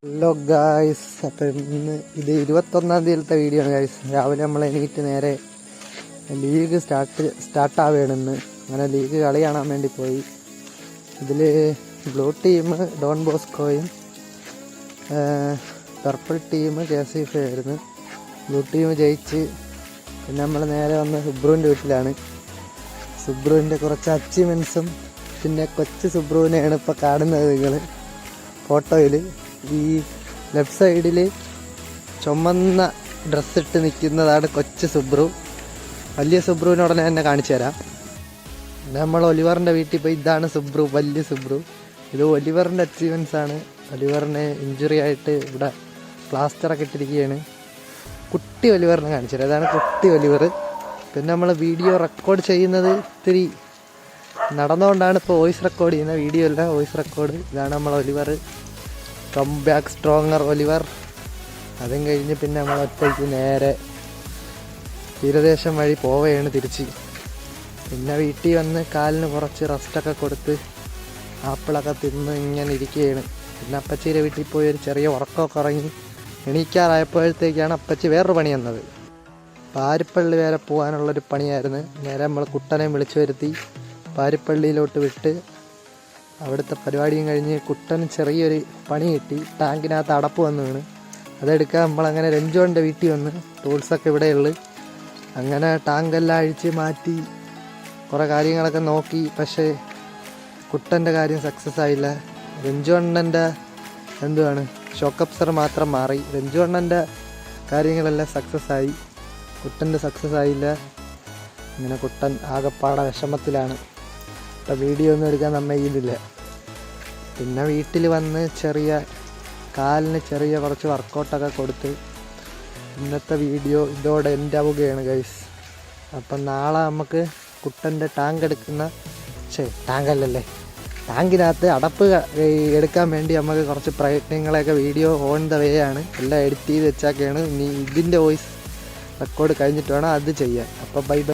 Hello guys, അപ്പം ഇന്ന് ഇത് 21-ാം തീയതിയിലത്തെ വീഡിയോ ആണ് ഗായ്സ്. രാവിലെ നമ്മൾ എണീറ്റ് നേരെ ലീഗ് സ്റ്റാർട്ടാവുകയാണെന്ന്. അങ്ങനെ ലീഗ് കളി കാണാൻ വേണ്ടി പോയി. ഇതിൽ ബ്ലൂ ടീം ഡോൺ ബോസ്കോയും പർപ്പിൾ ടീം KCF ആയിരുന്നു. ബ്ലൂ ടീം ജയിച്ച് പിന്നെ നമ്മൾ നേരെ വന്ന് സുബ്രുവിൻ്റെ വീട്ടിലാണ്. സുബ്രുവിൻ്റെ കുറച്ച് അച്ചീവ്മെൻറ്റ്സും പിന്നെ കൊച്ചു സുബ്രുവിനെയാണ് ഇപ്പോൾ കാണുന്നത് നിങ്ങൾ ഫോട്ടോയിൽ. ഈ ലെഫ്റ്റ് സൈഡിൽ ചുമന്ന ഡ്രസ്സിട്ട് നിൽക്കുന്നതാണ് കൊച്ചു സുബ്രു. വലിയ സുബ്രുവിനെ ഉടനെ തന്നെ കാണിച്ചു തരാം. നമ്മൾ ഒലിവറിൻ്റെ വീട്ടിൽ പോയി. ഇതാണ് സുബ്രു, വലിയ സുബ്രു. ഇത് ഒലിവറിൻ്റെ അച്ചീവ്മെൻറ്റ്സ് ആണ്. ഒലിവറിന് ഇഞ്ചുറി ആയിട്ട് ഇവിടെ പ്ലാസ്റ്ററൊക്കെ ഇട്ടിരിക്കുകയാണ്. കുട്ടി ഒലിവറിനെ കാണിച്ചു തരാം. ഇതാണ് കുട്ടി ഒലിവർ. പിന്നെ നമ്മൾ വീഡിയോ റെക്കോർഡ് ചെയ്യുന്നത് ഇത്തിരി നടന്നുകൊണ്ടാണ് ഇപ്പോൾ വോയിസ് റെക്കോർഡ് ചെയ്യുന്നത്. വീഡിയോ അല്ല, വോയിസ് റെക്കോർഡ്. ഇതാണ് നമ്മൾ Oliver, come back stronger Oliver. അതും കഴിഞ്ഞ് പിന്നെ നമ്മൾ ഒറ്റയ്ക്ക് നേരെ തീരദേശം വഴി പോവുകയാണ് തിരിച്ച്. പിന്നെ വീട്ടിൽ വന്ന് കാലിന് കുറച്ച് റെസ്റ്റൊക്കെ കൊടുത്ത് ആപ്പിളൊക്കെ തിന്ന് ഇങ്ങനെ ഇരിക്കുകയാണ്. പിന്നെ അപ്പച്ചിയുടെ വീട്ടിൽ പോയി ഒരു ചെറിയ ഉറക്കമൊക്കെ ഇറങ്ങി എണീക്കാറായപ്പോഴത്തേക്കാണ് അപ്പച്ചി വേറൊരു പണി വന്നത്. പാരിപ്പള്ളി വരെ പോകാനുള്ളൊരു പണിയായിരുന്നു. നേരെ നമ്മൾ കുട്ടനെ വിളിച്ചു വരുത്തി പാരിപ്പള്ളിയിലോട്ട് വിട്ട് അവിടുത്തെ പരിപാടിയും കഴിഞ്ഞ് കുട്ടന് ചെറിയൊരു പണി കിട്ടി. ടാങ്കിനകത്ത് അടപ്പ് വന്ന് വീണ്. അതെടുക്കാൻ നമ്മളങ്ങനെ രഞ്ജുവിൻ്റെ വീട്ടിൽ വന്ന് ടൂൾസൊക്കെ ഇവിടെയുള്ളു. അങ്ങനെ ടാങ്കെല്ലാം അഴിച്ച് മാറ്റി കുറേ കാര്യങ്ങളൊക്കെ നോക്കി. പക്ഷേ കുട്ടൻ്റെ കാര്യം സക്സസ് ആയില്ല. രഞ്ജുവണ്ണൻ്റെ ഷോക്ക് അബ്സർ മാത്രം മാറി. രഞ്ജുവണ്ണൻ്റെ കാര്യങ്ങളെല്ലാം സക്സസ് ആയി, കുട്ടൻ്റെ സക്സസ് ആയില്ല. ഇങ്ങനെ കുട്ടൻ ആകെപ്പാടെ വിഷമത്തിലാണ്. ഇപ്പം വീഡിയോ ഒന്നും എടുക്കാൻ സമ്മതിക്കുന്നില്ല. പിന്നെ വീട്ടിൽ വന്ന് കാലിന് ചെറിയ കുറച്ച് വർക്കൗട്ടൊക്കെ കൊടുത്ത് ഇന്നത്തെ വീഡിയോ ഇതോടെ എൻ്റെ ആവുകയാണ് ഗൈസ്. അപ്പം നാളെ നമുക്ക് കുട്ടൻ്റെ ടാങ്കിനകത്ത് അടപ്പ് എടുക്കാൻ വേണ്ടി നമുക്ക് കുറച്ച് പ്രയത്നങ്ങളൊക്കെ വീഡിയോ ഓൺ ദ വേ ആണ്. എല്ലാം എഡിറ്റ് ചെയ്ത് വെച്ചാൽ ഇനി ഇതിൻ്റെ വോയിസ് റെക്കോർഡ് കഴിഞ്ഞിട്ട് വേണം അത് ചെയ്യാൻ. അപ്പോൾ ബൈ ബൈ.